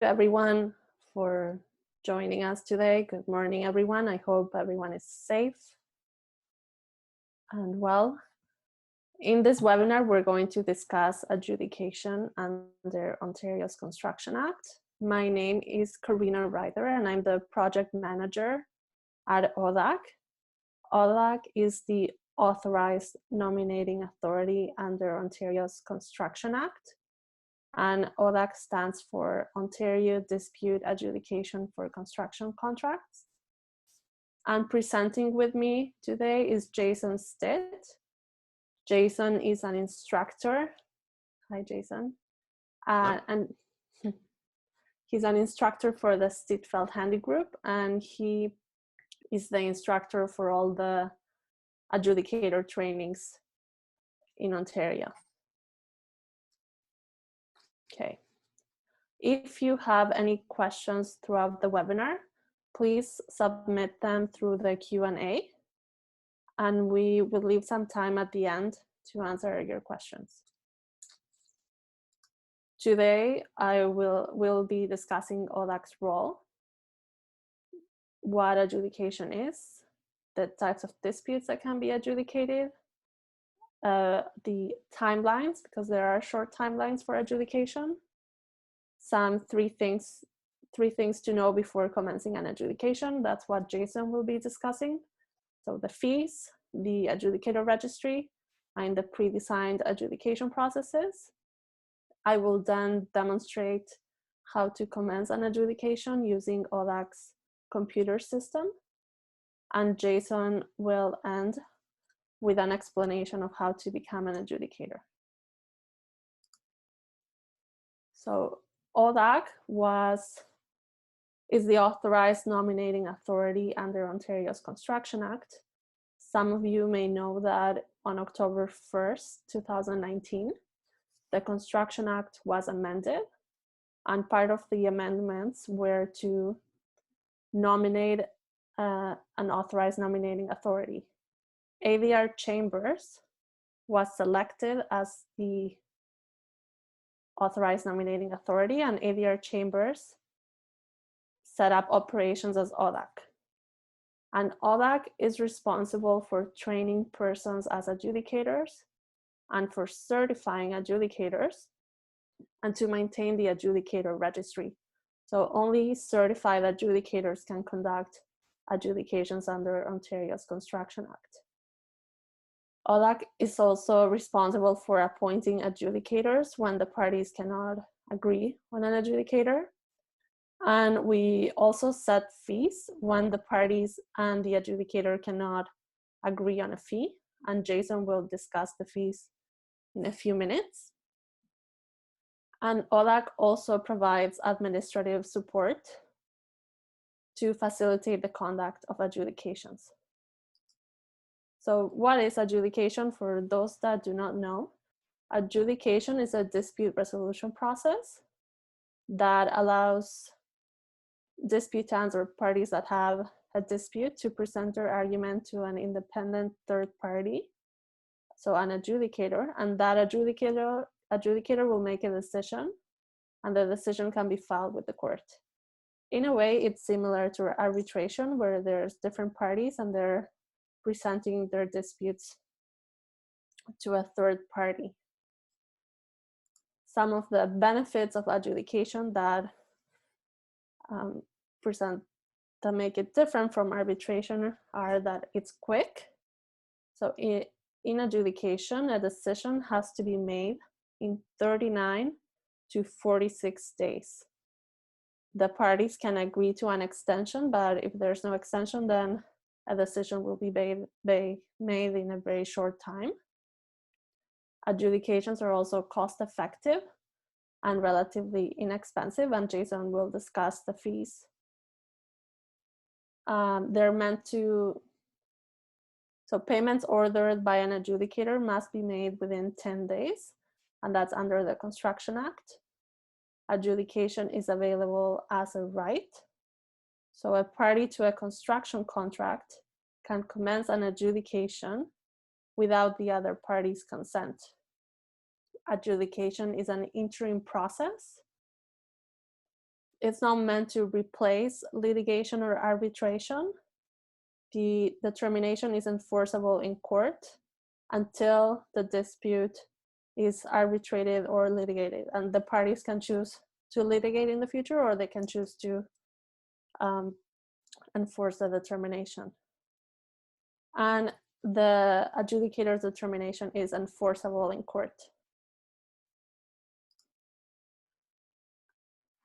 everyone for joining us today. Good morning, everyone. I hope everyone is safe and well. In this webinar, we're going to discuss adjudication under Ontario's Construction Act. My name is Karina Reither, and I'm the project manager at ODACC. ODACC is the authorized nominating authority under Ontario's Construction Act. And ODACC stands for Ontario Dispute Adjudication for Construction Contracts. And presenting with me today is Jason Stitt. Jason is an instructor. Hi, Jason. And he's an instructor for the Stittfeld Handy Group, and he is the instructor for all the adjudicator trainings in Ontario. Okay. If you have any questions throughout the webinar, please submit them through the Q&A, and we will leave some time at the end to answer your questions. Today, I will be discussing ODACC's role, what adjudication is, the types of disputes that can be adjudicated, the timelines, because there are short timelines for adjudication, three things to know before commencing an adjudication. That's what Jason will be discussing. So the fees, the adjudicator registry, and the pre-designed adjudication processes. I will then demonstrate how to commence an adjudication using ODACC's computer system. And Jason will end with an explanation of how to become an adjudicator. So ODACC is the authorized nominating authority under Ontario's Construction Act. Some of you may know that on October 1st, 2019, the Construction Act was amended, and part of the amendments were to nominate an authorized nominating authority. ADR Chambers was selected as the authorized nominating authority, and ADR Chambers set up operations as ODACC. And ODACC is responsible for training persons as adjudicators and for certifying adjudicators and to maintain the adjudicator registry. So only certified adjudicators can conduct adjudications under Ontario's Construction Act. ODACC is also responsible for appointing adjudicators when the parties cannot agree on an adjudicator. And we also set fees when the parties and the adjudicator cannot agree on a fee. And Jason will discuss the fees in a few minutes. And ODACC also provides administrative support to facilitate the conduct of adjudications. So what is adjudication for those that do not know? Adjudication is a dispute resolution process that allows disputants or parties that have a dispute to present their argument to an independent third party, so an adjudicator, and that adjudicator will make a decision, and the decision can be filed with the court. In a way, it's similar to arbitration, where there's different parties and they're presenting their disputes to a third party. Some of the benefits of adjudication that make it different from arbitration are that it's quick. So in adjudication, a decision has to be made in 39 to 46 days. The parties can agree to an extension, but if there's no extension, then a decision will be made in a very short time. Adjudications are also cost-effective and relatively inexpensive, and Jason will discuss the fees. They're meant to, so payments ordered by an adjudicator must be made within 10 days, and that's under the Construction Act. Adjudication is available as a right. So a party to a construction contract can commence an adjudication without the other party's consent. Adjudication is an interim process it's not meant to replace litigation or arbitration. The determination is enforceable in court until the dispute is arbitrated or litigated, and the parties can choose to litigate in the future, or they can choose to enforce the determination. And the adjudicator's determination is enforceable in court.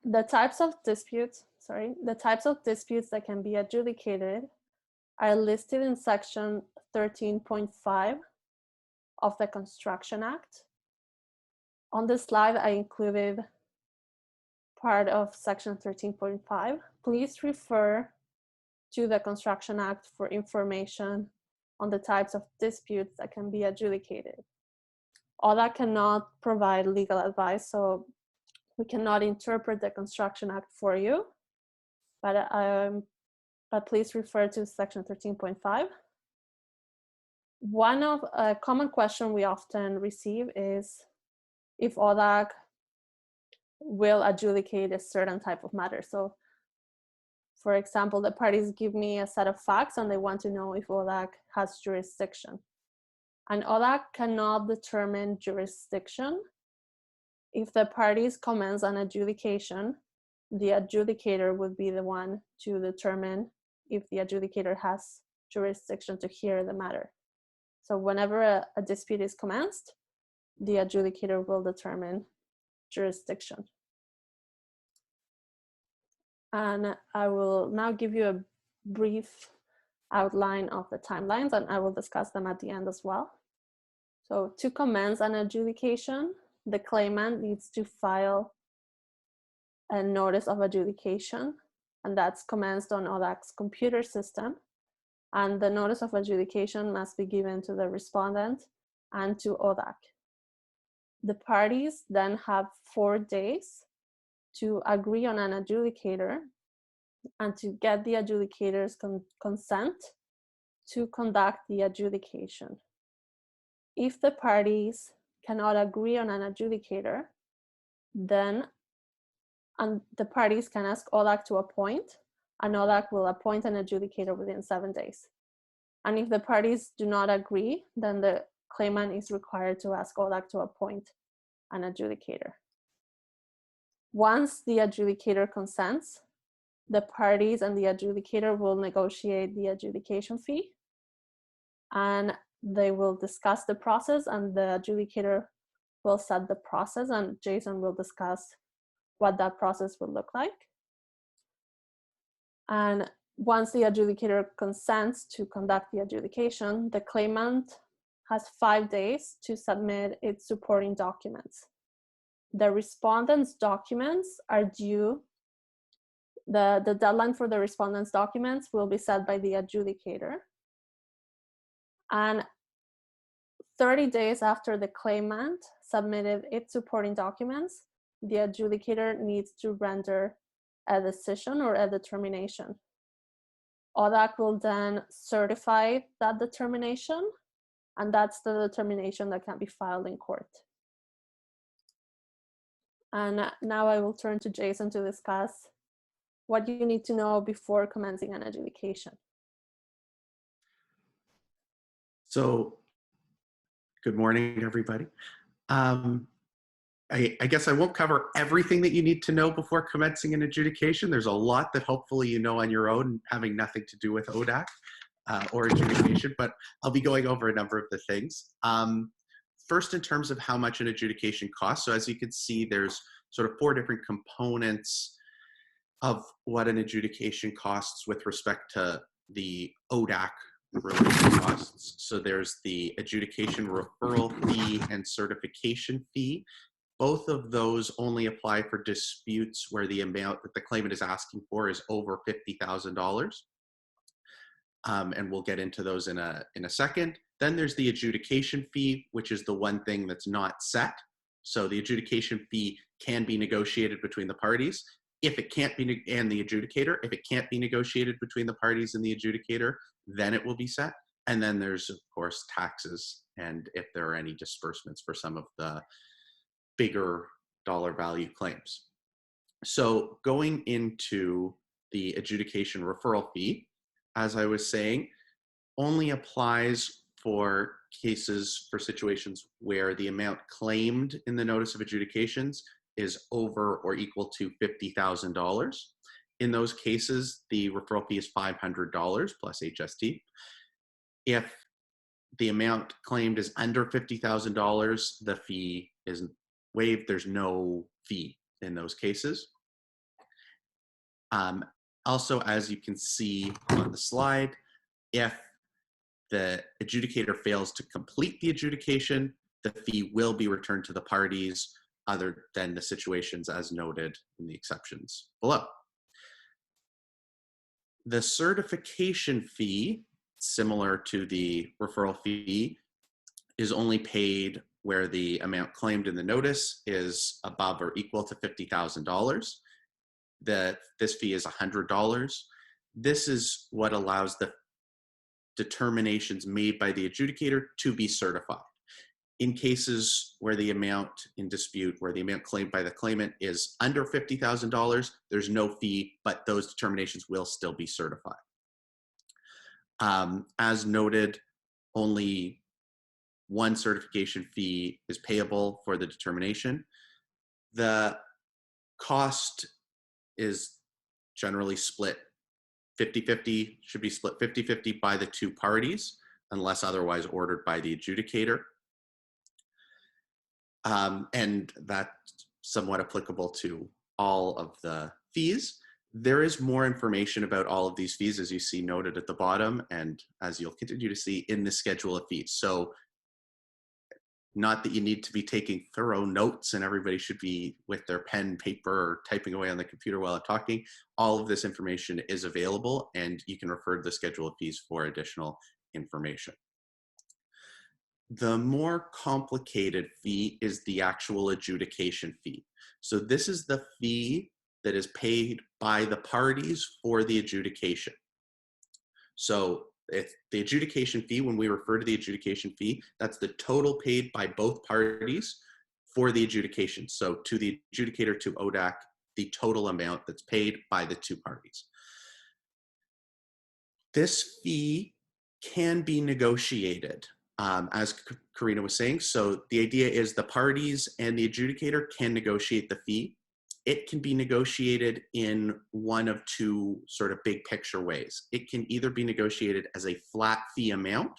The types of disputes that can be adjudicated are listed in section 13.5 of the Construction Act. On this slide, I included part of section 13.5. Please refer to the Construction Act for information on the types of disputes that can be adjudicated. ODACC cannot provide legal advice, so we cannot interpret the Construction Act for you, but please refer to section 13.5. One of a common question we often receive is if ODACC will adjudicate a certain type of matter. So, for example, the parties give me a set of facts and they want to know if ODACC has jurisdiction. And ODACC cannot determine jurisdiction. If the parties commence an adjudication, the adjudicator would be the one to determine if the adjudicator has jurisdiction to hear the matter. So whenever a dispute is commenced, the adjudicator will determine jurisdiction. And I will now give you a brief outline of the timelines, and I will discuss them at the end as well. So to commence an adjudication, the claimant needs to file a notice of adjudication, and that's commenced on ODACC's computer system. And the notice of adjudication must be given to the respondent and to ODACC. The parties then have 4 days to agree on an adjudicator and to get the adjudicator's consent to conduct the adjudication. If the parties cannot agree on an adjudicator, then the parties can ask ODACC to appoint, and ODACC will appoint an adjudicator within 7 days. And if the parties do not agree, then the claimant is required to ask ODACC to appoint an adjudicator. Once the adjudicator consents, the parties and the adjudicator will negotiate the adjudication fee, and they will discuss the process, and the adjudicator will set the process, and Jason will discuss what that process will look like. And once the adjudicator consents to conduct the adjudication, the claimant has 5 days to submit its supporting documents. The respondent's documents are due. The deadline for the respondent's documents will be set by the adjudicator. And 30 days after the claimant submitted its supporting documents, the adjudicator needs to render a decision or a determination. ODACC will then certify that determination, and that's the determination that can be filed in court. And now I will turn to Jason to discuss what you need to know before commencing an adjudication. So, good morning, everybody. I guess I won't cover everything that you need to know before commencing an adjudication. There's a lot that hopefully you know on your own, having nothing to do with ODACC or adjudication, but I'll be going over a number of the things. First, in terms of how much an adjudication costs. So as you can see, there's sort of 4 different components of what an adjudication costs with respect to the ODACC related costs. So there's the Adjudication Referral Fee and Certification Fee. Both of those only apply for disputes where the amount that the claimant is asking for is over $50,000. And we'll get into those in a second. Then there's the adjudication fee, which is the one thing that's not set. So the adjudication fee can be negotiated between the parties. If it can't be, and the adjudicator, if it can't be negotiated between the parties and the adjudicator, then it will be set. And then there's, of course, taxes, and if there are any disbursements for some of the bigger dollar value claims. So going into the adjudication referral fee, as I was saying, only applies for cases, for situations where the amount claimed in the notice of adjudications is over or equal to $50,000. In those cases, the referral fee is $500 plus HST. If the amount claimed is under $50,000, the fee is waived. There's no fee in those cases. Also, as you can see on the slide, if the adjudicator fails to complete the adjudication, the fee will be returned to the parties other than the situations as noted in the exceptions below. The certification fee, similar to the referral fee, is only paid where the amount claimed in the notice is above or equal to $50,000. This fee is $100. This is what allows the determinations made by the adjudicator to be certified. In cases where the amount in dispute, where the amount claimed by the claimant is under $50,000, there's no fee, but those determinations will still be certified. As noted, only one certification fee is payable for the determination. The cost is generally split 50-50, should be split 50-50 by the two parties, unless otherwise ordered by the adjudicator. And that's somewhat applicable to all of the fees. There is more information about all of these fees, as you see noted at the bottom, and as you'll continue to see in the schedule of fees. So not that you need to be taking thorough notes and everybody should be with their pen, paper, or typing away on the computer while I'm talking. All of this information is available and you can refer to the schedule of fees for additional information. The more complicated fee is the actual adjudication fee. So this is the fee that is paid by the parties for the adjudication. So it's the adjudication fee, when we refer to the adjudication fee, that's the total paid by both parties for the adjudication. So to the adjudicator, to ODACC, the total amount that's paid by the two parties. This fee can be negotiated, as Karina was saying. So the idea is the parties and the adjudicator can negotiate the fee. It can be negotiated in one of two sort of big picture ways. It can either be negotiated as a flat fee amount,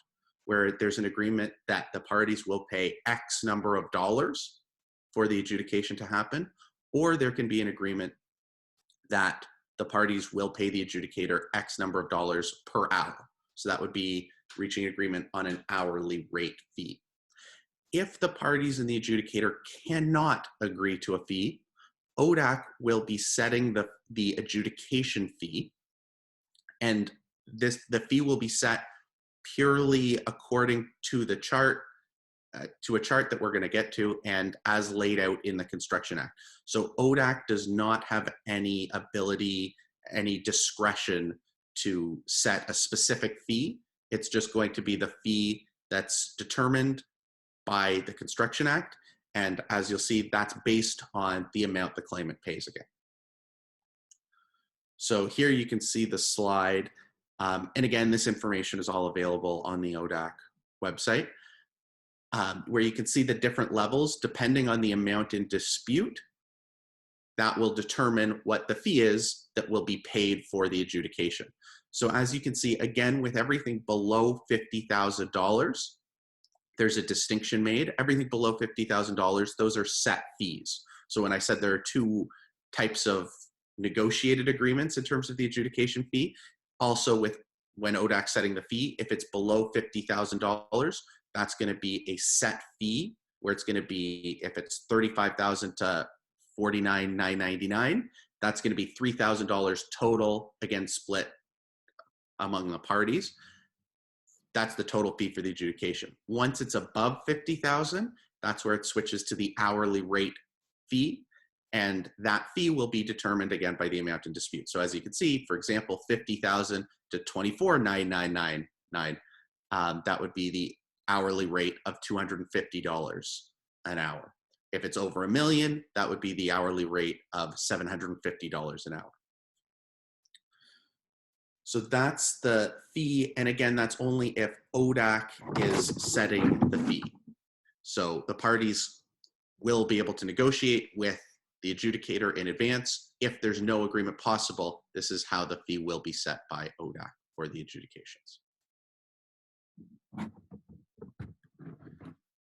where there's an agreement that the parties will pay X number of dollars for the adjudication to happen, or there can be an agreement that the parties will pay the adjudicator X number of dollars per hour. So that would be reaching agreement on an hourly rate fee. If the parties and the adjudicator cannot agree to a fee, ODACC will be setting the adjudication fee, and the fee will be set purely according to the chart, to a chart that we're going to get to, and as laid out in the Construction Act. So ODACC does not have any ability, any discretion to set a specific fee. It's just going to be the fee that's determined by the Construction Act. And as you'll see, that's based on the amount the claimant pays again. So here you can see the slide. And again, this information is all available on the ODACC website, where you can see the different levels depending on the amount in dispute. That will determine what the fee is that will be paid for the adjudication. So as you can see, again, with everything below $50,000, there's a distinction made. Everything below $50,000, those are set fees. So when I said there are two types of negotiated agreements in terms of the adjudication fee, also with when ODACC setting the fee, if it's below $50,000, that's going to be a set fee, where it's going to be, if it's $35,000 to $49,999, that's going to be $3,000 total, again split among the parties. That's the total fee for the adjudication. Once it's above $50,000, that's where it switches to the hourly rate fee, and that fee will be determined again by the amount in dispute. So as you can see, for example, $50,000 to $24,999, that would be the hourly rate of $250 an hour. If it's over $1 million, that would be the hourly rate of $750 an hour. So that's the fee. And again, that's only if ODACC is setting the fee. So the parties will be able to negotiate with the adjudicator in advance. If there's no agreement possible, this is how the fee will be set by ODACC for the adjudications.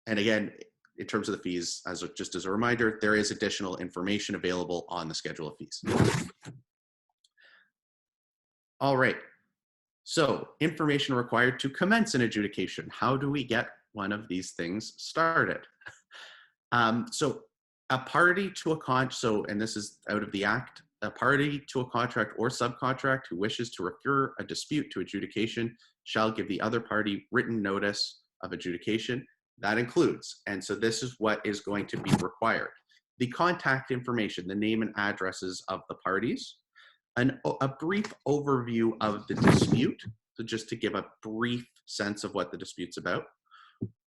And again, in terms of the fees, just as a reminder, there is additional information available on the schedule of fees. All right, so information required to commence an adjudication. How do we get one of these things started? So a party to a contract, and this is out of the Act, a party to a contract or subcontract who wishes to refer a dispute to adjudication shall give the other party written notice of adjudication. That includes, and so this is what is going to be required: the contact information, the name and addresses of the parties, a brief overview of the dispute, so just to give a brief sense of what the dispute's about,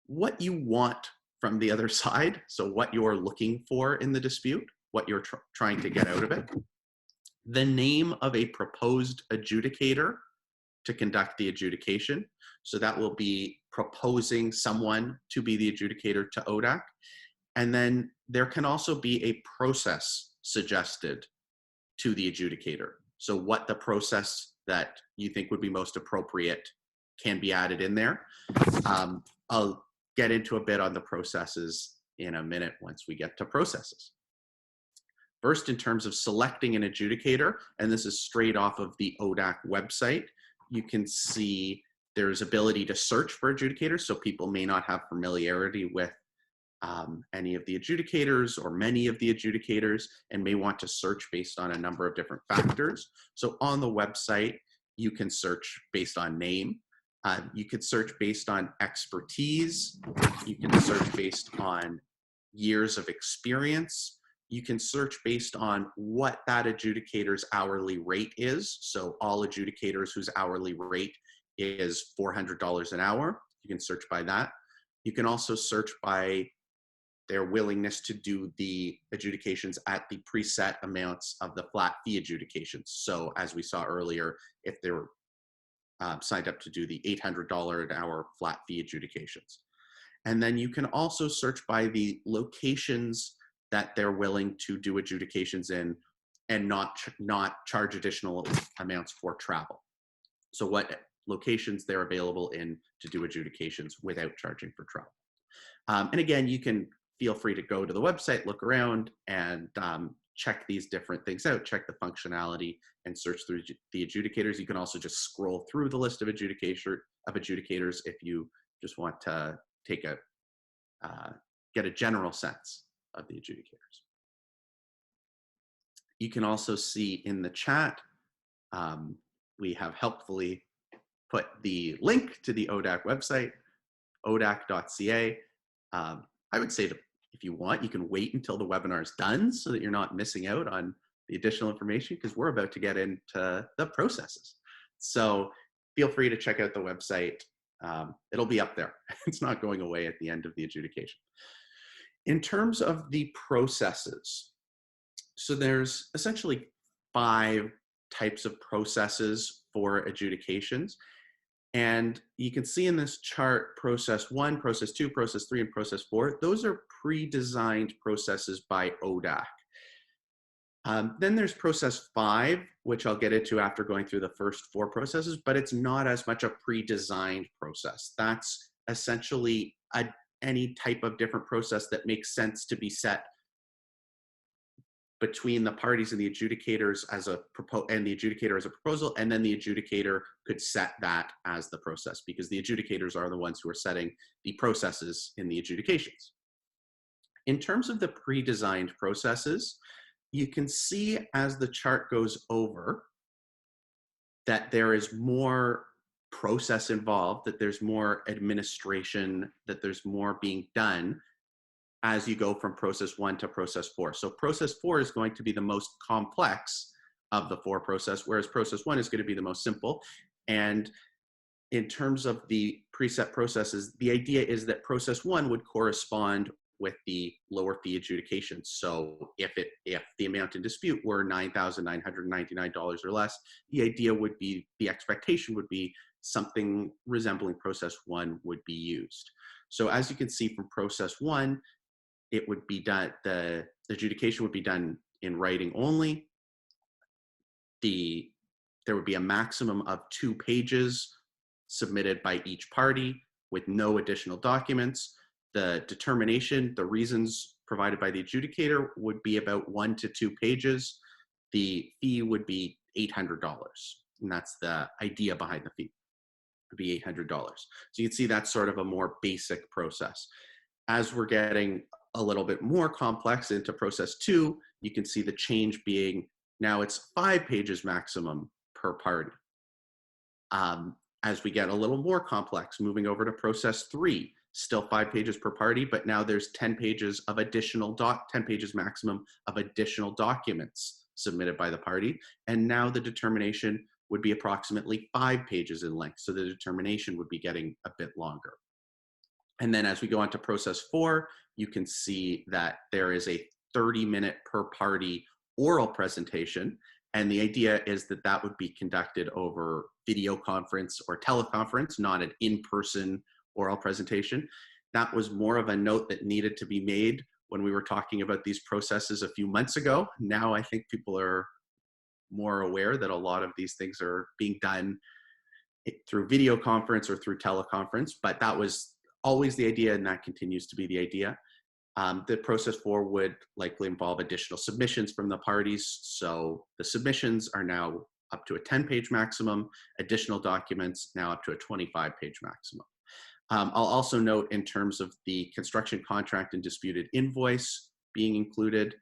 what you want from the other side, so what you're looking for in the dispute, what you're trying to get out of it, the name of a proposed adjudicator to conduct the adjudication, so that will be proposing someone to be the adjudicator to ODACC, and then there can also be a process suggested to the adjudicator. So what the process that you think would be most appropriate can be added in there. I'll get into a bit on the processes in a minute once we get to processes. First, in terms of selecting an adjudicator, and this is straight off of the ODACC website, you can see there's ability to search for adjudicators, so people may not have familiarity with any of the adjudicators or many of the adjudicators and may want to search based on a number of different factors. So on the website, you can search based on name. You could search based on expertise. You can search based on years of experience. You can search based on what that adjudicator's hourly rate is. So all adjudicators whose hourly rate is $400 an hour, you can search by that. You can also search by their willingness to do the adjudications at the preset amounts of the flat fee adjudications. So as we saw earlier, if they were signed up to do the $800 an hour flat fee adjudications. And then you can also search by the locations that they're willing to do adjudications in and not charge additional amounts for travel. So what locations they're available in to do adjudications without charging for travel. And again, you can feel free to go to the website, look around, and check these different things out, check the functionality, and search through the adjudicators. You can also just scroll through the list of adjudicators if you just want to take get a general sense of the adjudicators. You can also see in the chat, we have helpfully put the link to the ODACC website, ODACC.ca. I would say that if you want, you can wait until the webinar is done so that you're not missing out on the additional information, because we're about to get into the processes. So feel free to check out the website. It'll be up there. It's not going away at the end of the adjudication. In terms of the processes, so there's essentially 5 types of processes for adjudications. And you can see in this chart, process 1, process 2, process 3, and process 4. Those are pre-designed processes by ODACC. Then there's process 5, which I'll get into after going through the first 4 processes, but it's not as much a pre-designed process. That's essentially any type of different process that makes sense to be set between the parties and the adjudicators as the adjudicator as a proposal, and then the adjudicator could set that as the process, because the adjudicators are the ones who are setting the processes in the adjudications. In terms of the pre-designed processes, you can see as the chart goes over that there is more process involved, that there's more administration, that there's more being done as you go from process 1 to process 4. So process 4 is going to be the most complex of the 4 processes, whereas process 1 is going to be the most simple. And in terms of the preset processes, the idea is that process 1 would correspond with the lower fee adjudication. So if the amount in dispute were $9,999 or less, the idea would be, the expectation would be something resembling process one would be used. So as you can see from process one, it would be done, the adjudication would be done in writing only. There would be a maximum of 2 pages submitted by each party with no additional documents. The determination, the reasons provided by the adjudicator would be about 1 to 2 pages. The fee would be $800, and that's the idea behind the fee. It would be $800. So you can see that's sort of a more basic process. As we're getting a little bit more complex into process 2, you can see the change being now it's 5 pages maximum per party. As we get a little more complex, moving over to process 3, still 5 pages per party, but now there's 10 pages of additional 10 pages maximum of additional documents submitted by the party. And now the determination would be approximately 5 pages in length. So the determination would be getting a bit longer. And then as we go on to process 4, you can see that there is a 30-minute per party oral presentation. And the idea is that that would be conducted over video conference or teleconference, not an in-person oral presentation. That was more of a note that needed to be made when we were talking about these processes a few months ago. Now I think people are more aware that a lot of these things are being done through video conference or through teleconference, but that was always the idea, and that continues to be the idea. The process 4 would likely involve additional submissions from the parties. So the submissions are now up to a 10-page maximum, additional documents now up to a 25-page maximum. I'll also note in terms of the construction contract and disputed invoice being included,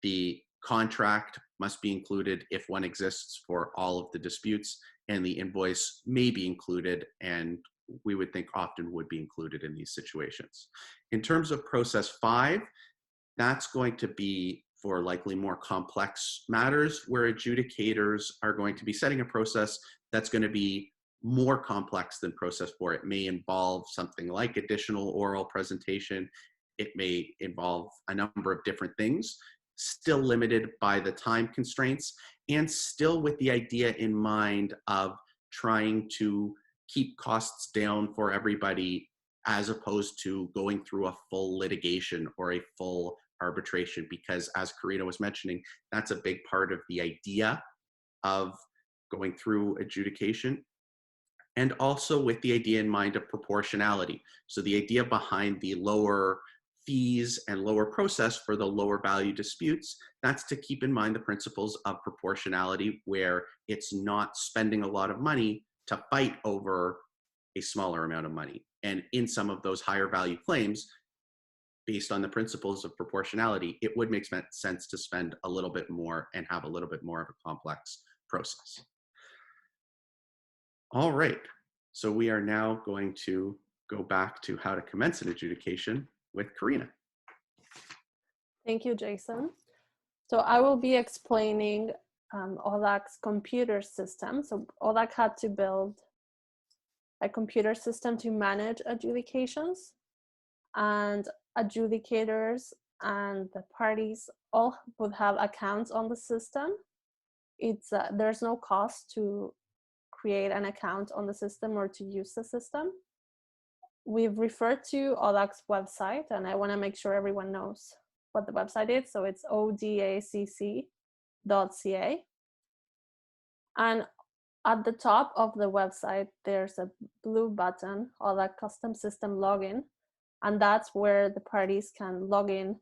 the contract must be included if one exists for all of the disputes, and the invoice may be included, and we would think often would be included in these situations. In terms of process 5, that's going to be for likely more complex matters where adjudicators are going to be setting a process that's going to be more complex than process 4. It may involve something like additional oral presentation. It may involve a number of different things, still limited by the time constraints, and still with the idea in mind of trying to keep costs down for everybody, as opposed to going through a full litigation or a full arbitration, because as Karina was mentioning, that's a big part of the idea of going through adjudication. And also with the idea in mind of proportionality. So the idea behind the lower fees and lower process for the lower value disputes, that's to keep in mind the principles of proportionality, where it's not spending a lot of money to fight over a smaller amount of money. And in some of those higher value claims, based on the principles of proportionality, it would make sense to spend a little bit more and have a little bit more of a complex process. All right, so we are now going to go back to how to commence an adjudication with Karina. Thank you, Jason. So I will be explaining ODACC's computer system. So ODACC had to build a computer system to manage adjudications, and adjudicators and the parties all would have accounts on the system. There's no cost to create an account on the system or to use the system. We've referred to ODACC's website, and I want to make sure everyone knows what the website is. So it's odacc.ca. And at the top of the website, there's a blue button, ODACC Custom System Login, and that's where the parties can log in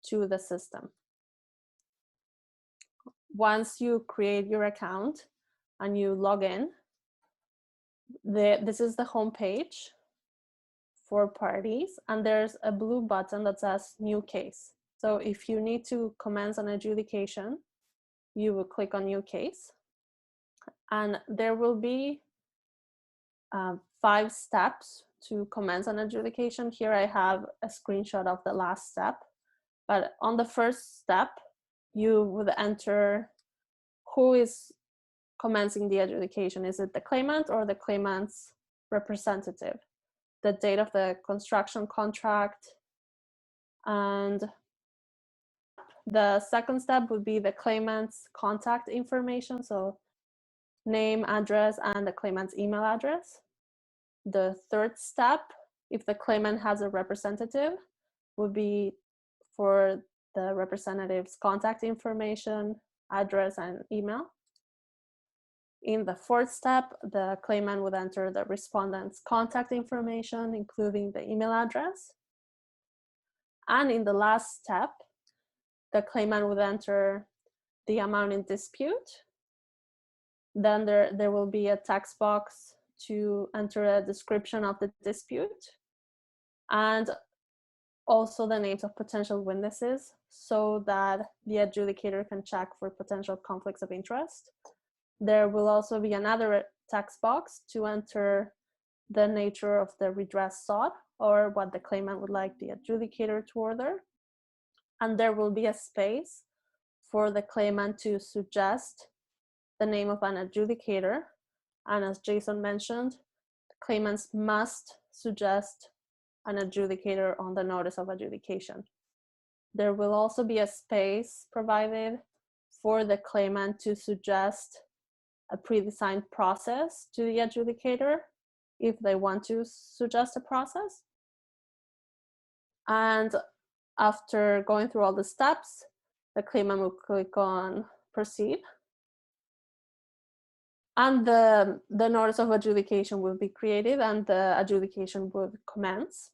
to the system. Once you create your account and you log in, this is the home page for parties, and there's a blue button that says New Case. So if you need to commence an adjudication, you will click on New Case, and there will be 5 steps to commence an adjudication. Here I have a screenshot of the last step, but on the first step, you would enter who is commencing the adjudication. Is it the claimant or the claimant's representative? The date of the construction contract, And the second step would be the claimant's contact information, so name, address, and the claimant's email address. The third step, if the claimant has a representative, would be for the representative's contact information, address, and email. In the fourth step, the claimant would enter the respondent's contact information, including the email address. And in the last step, the claimant would enter the amount in dispute. Then there will be a text box to enter a description of the dispute, and also the names of potential witnesses so that the adjudicator can check for potential conflicts of interest. There will also be another text box to enter the nature of the redress sought or what the claimant would like the adjudicator to order. And there will be a space for the claimant to suggest the name of an adjudicator. And as Jason mentioned, claimants must suggest an adjudicator on the notice of adjudication. There will also be a space provided for the claimant to suggest a pre-designed process to the adjudicator if they want to suggest a process. And after going through all the steps, the claimant will click on proceed. And the notice of adjudication will be created and the adjudication will commence.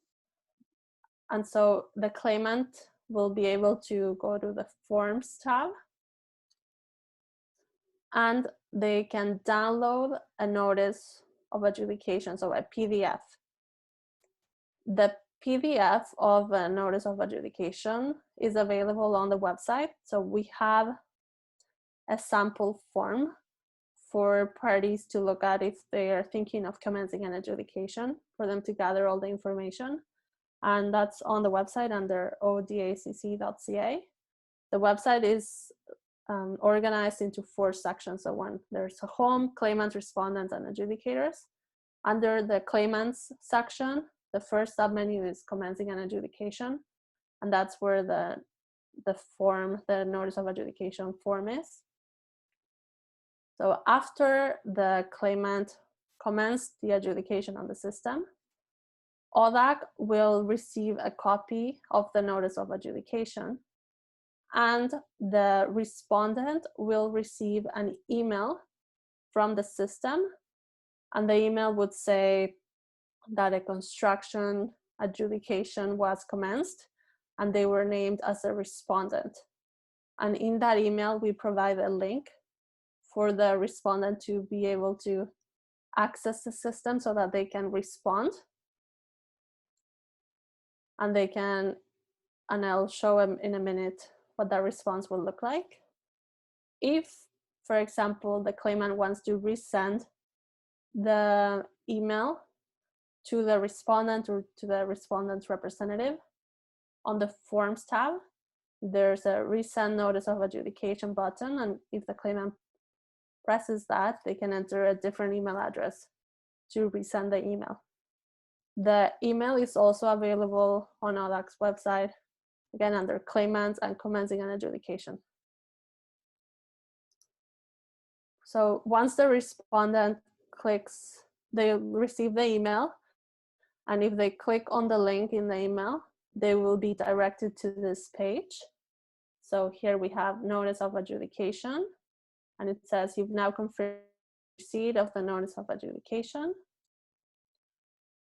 And so the claimant will be able to go to the Forms tab, and they can download a notice of adjudication, so a PDF. The PDF of a notice of adjudication is available on the website. So we have a sample form for parties to look at if they are thinking of commencing an adjudication, for them to gather all the information. And that's on the website under odacc.ca. The website is organized into 4 sections. So there's a home, claimants, respondents, and adjudicators. Under the claimants section, the first submenu is commencing an adjudication, and that's where the form, the notice of adjudication form is. So after the claimant commenced the adjudication on the system, ODACC will receive a copy of the notice of adjudication, and the respondent will receive an email from the system, and the email would say that a construction adjudication was commenced and they were named as a respondent. And in that email, we provide a link for the respondent to be able to access the system so that they can respond. And I'll show them in a minute what that response will look like. If, for example, the claimant wants to resend the email to the respondent or to the respondent's representative, on the Forms tab, there's a Resend Notice of Adjudication button, and if the claimant presses that, they can enter a different email address to resend the email. The email is also available on ODACC's website, again under Claimants and Commencing an Adjudication. So once the respondent clicks, they receive the email, and if they click on the link in the email, they will be directed to this page. So here we have Notice of Adjudication, and it says you've now confirmed receipt of the Notice of Adjudication.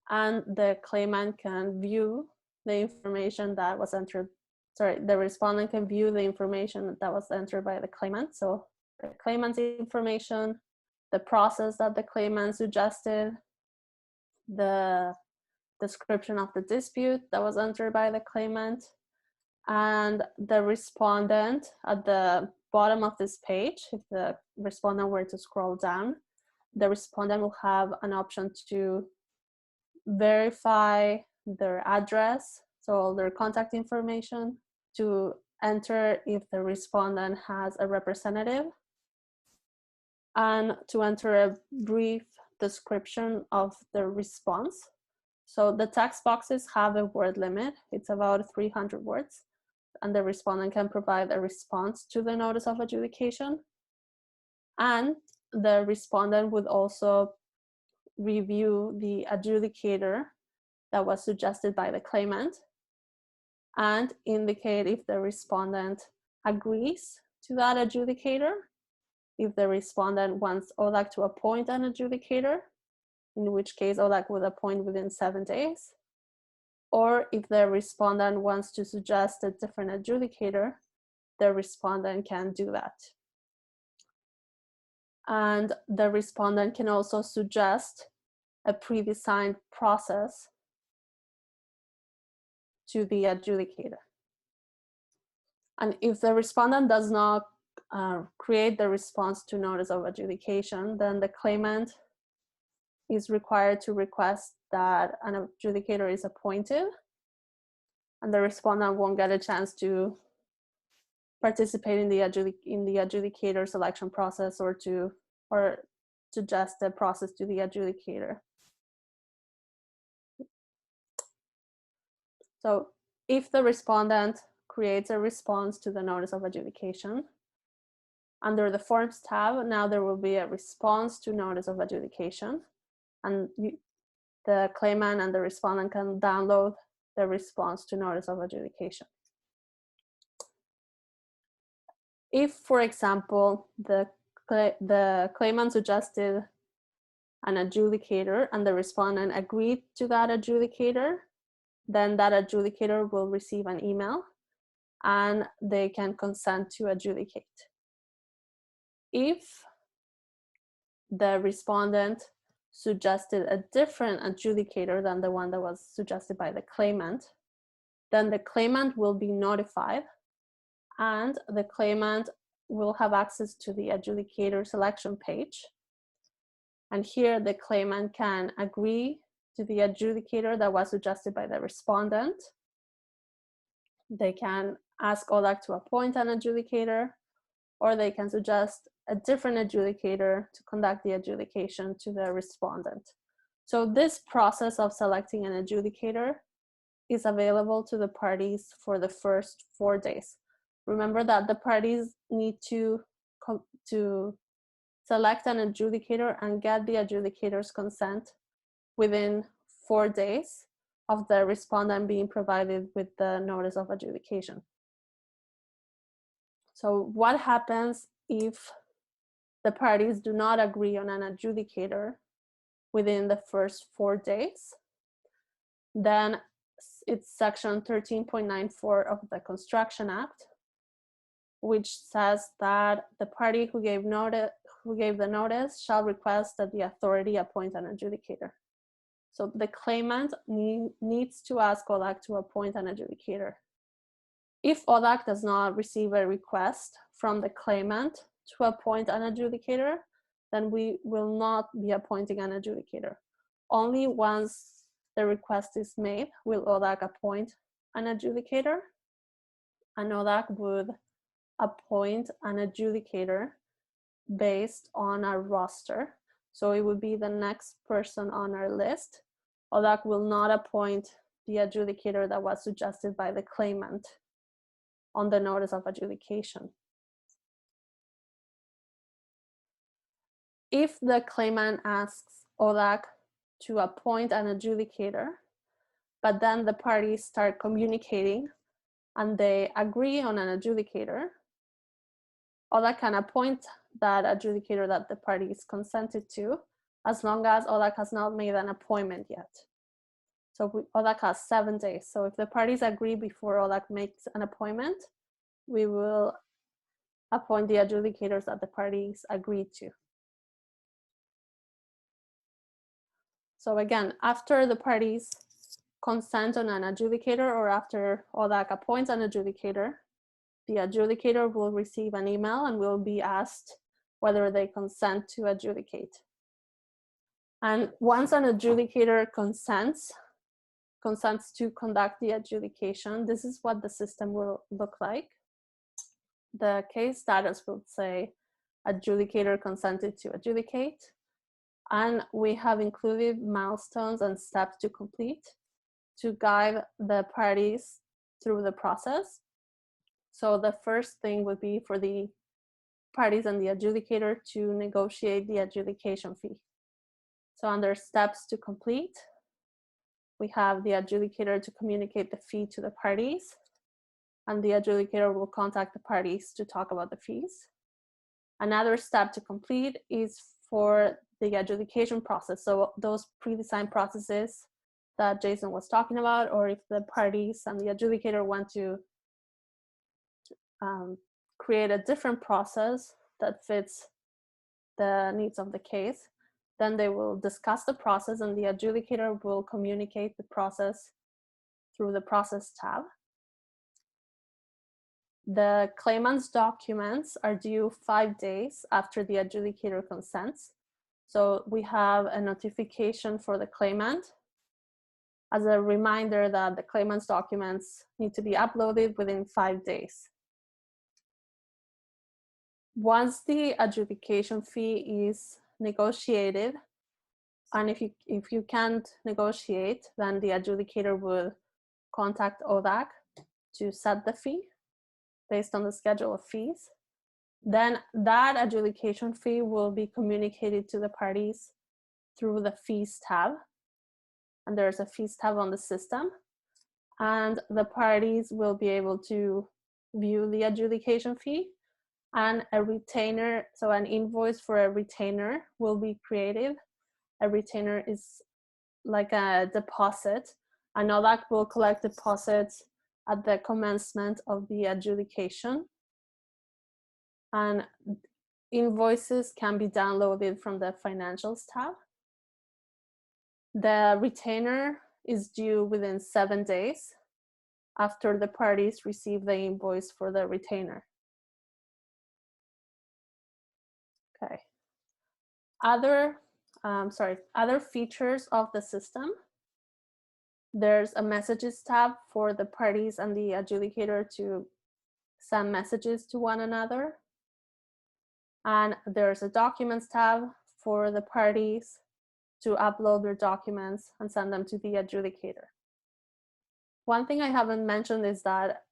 And the claimant can view the information that was entered, the respondent can view the information that was entered by the claimant. So the claimant's information, the process that the claimant suggested, the description of the dispute that was entered by the claimant, and the respondent at the bottom of this page, if the respondent were to scroll down, the respondent will have an option to verify their address, so all their contact information, to enter if the respondent has a representative, and to enter a brief description of the response. So the text boxes have a word limit. It's about 300 words, and the respondent can provide a response to the notice of adjudication. And the respondent would also review the adjudicator that was suggested by the claimant and indicate if the respondent agrees to that adjudicator, if the respondent wants ODACC to appoint an adjudicator, in which case ODACC would appoint within 7 days, or if the respondent wants to suggest a different adjudicator, the respondent can do that. And the respondent can also suggest a pre-designed process to the adjudicator. And if the respondent does not create the response to notice of adjudication, then the claimant is required to request that an adjudicator is appointed, and the respondent won't get a chance to participate in the adjudicator selection process or suggest a process to the adjudicator. So if the respondent creates a response to the notice of adjudication, under the Forms tab, now there will be a response to notice of adjudication, and the claimant and the respondent can download the response to notice of adjudication. If, for example, the claimant suggested an adjudicator and the respondent agreed to that adjudicator, then that adjudicator will receive an email and they can consent to adjudicate. If the respondent suggested a different adjudicator than the one that was suggested by the claimant, then the claimant will be notified and the claimant will have access to the adjudicator selection page. And here the claimant can agree to the adjudicator that was suggested by the respondent. They can ask ODACC to appoint an adjudicator, or they can suggest a different adjudicator to conduct the adjudication to the respondent. So this process of selecting an adjudicator is available to the parties for the first 4 days. Remember that the parties need to select an adjudicator and get the adjudicator's consent within 4 days of the respondent being provided with the notice of adjudication. So what happens if the parties do not agree on an adjudicator within the first 4 days? Then it's section 13.94 of the Construction Act, which says that the party who gave the notice shall request that the authority appoint an adjudicator. So the claimant needs to ask ODACC to appoint an adjudicator. If ODACC does not receive a request from the claimant to appoint an adjudicator, then we will not be appointing an adjudicator. Only once the request is made will ODACC appoint an adjudicator, and ODACC would appoint an adjudicator based on a roster. So it would be the next person on our list. ODACC will not appoint the adjudicator that was suggested by the claimant on the notice of adjudication. If the claimant asks ODACC to appoint an adjudicator, but then the parties start communicating and they agree on an adjudicator, ODACC can appoint that adjudicator that the parties consented to, as long as ODACC has not made an appointment yet. So ODACC has 7 days. So if the parties agree before ODACC makes an appointment, we will appoint the adjudicators that the parties agreed to. So again, after the parties consent on an adjudicator or after ODACC appoints an adjudicator, the adjudicator will receive an email and will be asked whether they consent to adjudicate. And once an adjudicator consents to conduct the adjudication, this is what the system will look like. The case status will say adjudicator consented to adjudicate. And we have included milestones and steps to complete to guide the parties through the process. So the first thing would be for the parties and the adjudicator to negotiate the adjudication fee. So under steps to complete, we have the adjudicator to communicate the fee to the parties, and the adjudicator will contact the parties to talk about the fees. Another step to complete is for the adjudication process. So those pre-designed processes that Jason was talking about, or if the parties and the adjudicator want to create a different process that fits the needs of the case, then they will discuss the process and the adjudicator will communicate the process through the process tab. The claimant's documents are due 5 days after the adjudicator consents. So we have a notification for the claimant as a reminder that the claimant's documents need to be uploaded within 5 days. Once the adjudication fee is negotiated, and if you can't negotiate, then the adjudicator will contact ODACC to set the fee based on the schedule of fees. Then that adjudication fee will be communicated to the parties through the fees tab. And there's a fees tab on the system. And the parties will be able to view the adjudication fee, and a retainer, so an invoice for a retainer will be created. A retainer is like a deposit, and ODACC will collect deposits at the commencement of the adjudication. And invoices can be downloaded from the financials tab. The retainer is due within 7 days after the parties receive the invoice for the retainer. Okay. Other features of the system. There's a messages tab for the parties and the adjudicator to send messages to one another. And there's a documents tab for the parties to upload their documents and send them to the adjudicator. One thing I haven't mentioned is that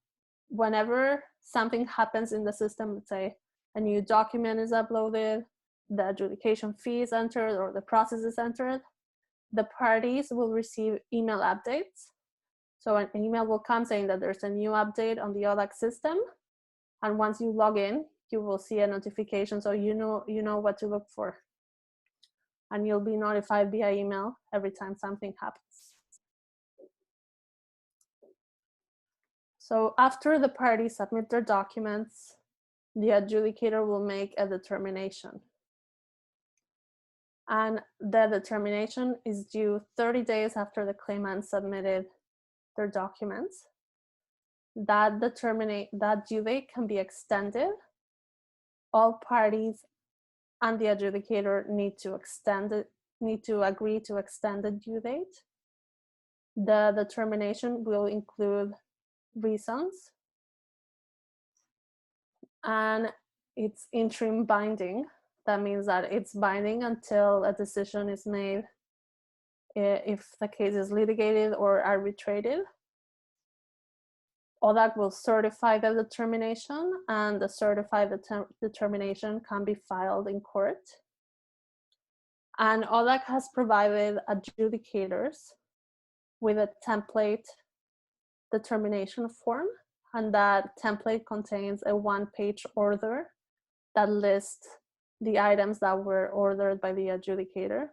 whenever something happens in the system, let's say a new document is uploaded, the adjudication fee is entered, or the process is entered, the parties will receive email updates. So an email will come saying that there's a new update on the ODACC system. And once you log in, you will see a notification, so you know what to look for. And you'll be notified via email every time something happens. So after the parties submit their documents, the adjudicator will make a determination. And the determination is due 30 days after the claimant submitted their documents. That due date can be extended. All parties and the adjudicator need to agree to extend the due date. The determination will include reasons, and it's interim binding. That means that it's binding until a decision is made if the case is litigated or arbitrated. ODACC will certify the determination, and the certified determination can be filed in court. And ODACC has provided adjudicators with a template determination form, and that template contains a one-page order that lists the items that were ordered by the adjudicator.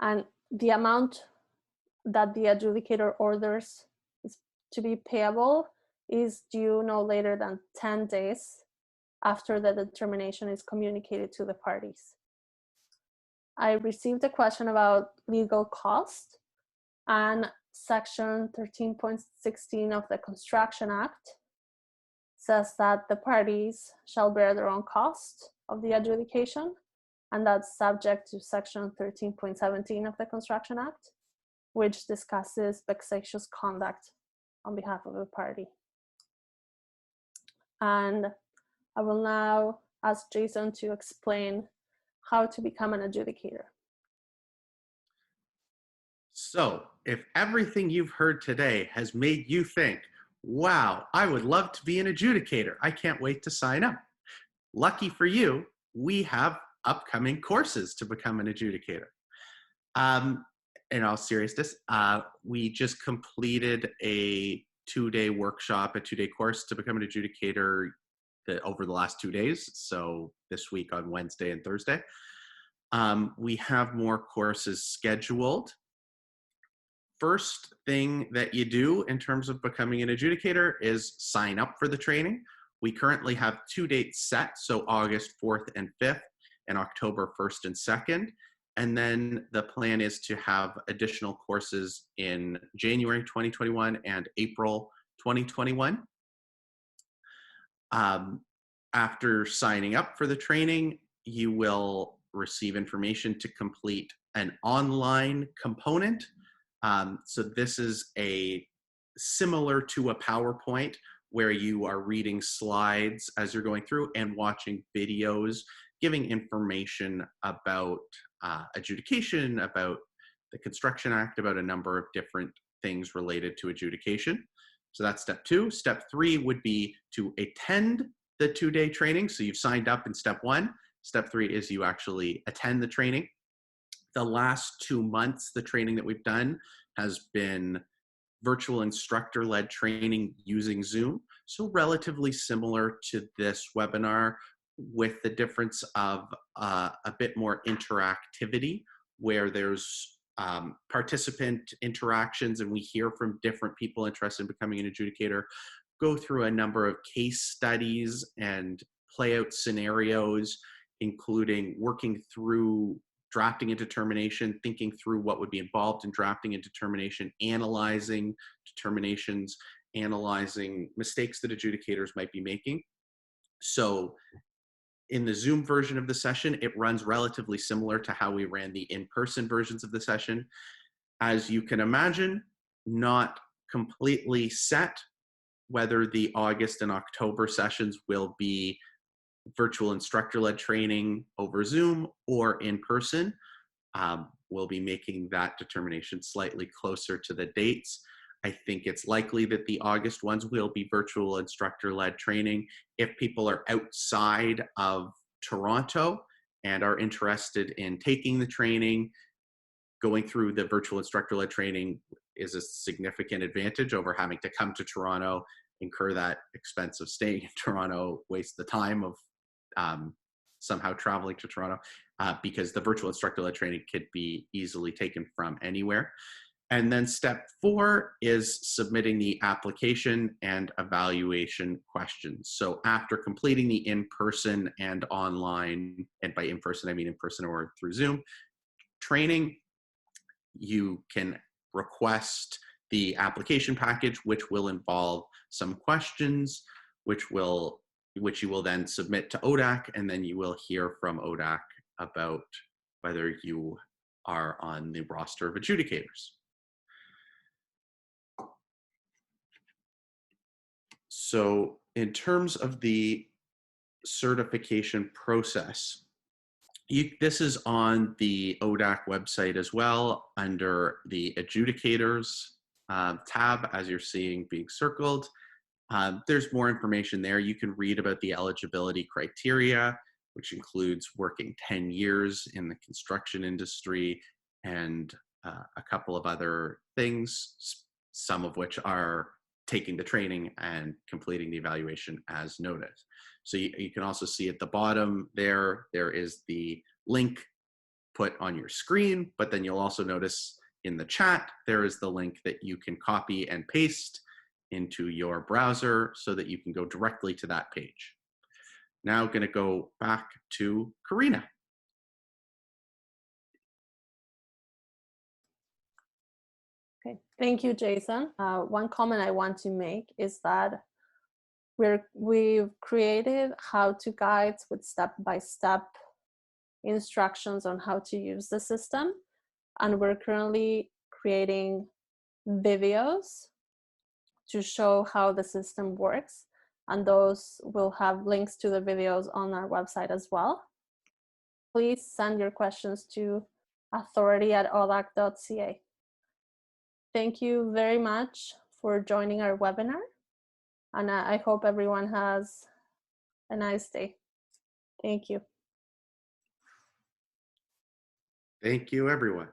And the amount that the adjudicator orders is to be payable is due no later than 10 days after the determination is communicated to the parties. I received a question about legal cost, and section 13.16 of the Construction Act says that the parties shall bear their own cost of the adjudication, and that's subject to section 13.17 of the Construction Act, which discusses vexatious conduct on behalf of a party. And I will now ask Jason to explain how to become an adjudicator. So, if everything you've heard today has made you think, wow, I would love to be an adjudicator, I can't wait to sign up. Lucky for you, we have upcoming courses to become an adjudicator. In all seriousness, we just completed a 2-day workshop, a 2-day course to become an adjudicator over the last 2 days. So this week on Wednesday and Thursday. We have more courses scheduled. First thing that you do in terms of becoming an adjudicator is sign up for the training. We currently have 2 dates set, so August 4th and 5th and October 1st and 2nd. And then the plan is to have additional courses in January 2021 and April 2021. After signing up for the training, you will receive information to complete an online component. So this is similar to a PowerPoint where you are reading slides as you're going through and watching videos, giving information about adjudication, about the Construction Act, about a number of different things related to adjudication. So that's step 2. Step 3 would be to attend the 2-day training. So you've signed up in step 1. Step 3 is you actually attend the training. The last 2 months, the training that we've done has been virtual instructor-led training using Zoom. So relatively similar to this webinar, with the difference of a bit more interactivity, where there's participant interactions and we hear from different people interested in becoming an adjudicator, go through a number of case studies and play out scenarios, including working through drafting a determination, thinking through what would be involved in drafting a determination, analyzing determinations, analyzing mistakes that adjudicators might be making. So in the Zoom version of the session, it runs relatively similar to how we ran the in-person versions of the session. As you can imagine, not completely set whether the August and October sessions will be virtual instructor-led training over Zoom or in person. We'll be making that determination slightly closer to the dates. I think it's likely that the August ones will be virtual instructor-led training. If people are outside of Toronto and are interested in taking the training, going through the virtual instructor-led training is a significant advantage over having to come to Toronto, incur that expense of staying in Toronto, waste the time of somehow traveling to Toronto, because the virtual instructor-led training could be easily taken from anywhere. And then step 4 is submitting the application and evaluation questions. So after completing the in-person and online, and by in-person I mean in-person or through Zoom training, you can request the application package, which will involve some questions, which you will then submit to ODACC, and then you will hear from ODACC about whether you are on the roster of adjudicators. So in terms of the certification process, this is on the ODACC website as well under the Adjudicators tab, as you're seeing being circled. There's more information there. You can read about the eligibility criteria, which includes working 10 years in the construction industry and a couple of other things, some of which are taking the training and completing the evaluation as noted. So you can also see at the bottom there is the link put on your screen, but then you'll also notice in the chat, there is the link that you can copy and paste into your browser so that you can go directly to that page. Now I'm going to go back to Karina. Okay, thank you, Jason. One comment I want to make is that we've created how-to guides with step-by-step instructions on how to use the system, and we're currently creating videos to show how the system works. and those will have links to the videos on our website as well. Please send your questions to authority@odac.ca. Thank you very much for joining our webinar, and I hope everyone has a nice day. Thank you. Thank you, everyone.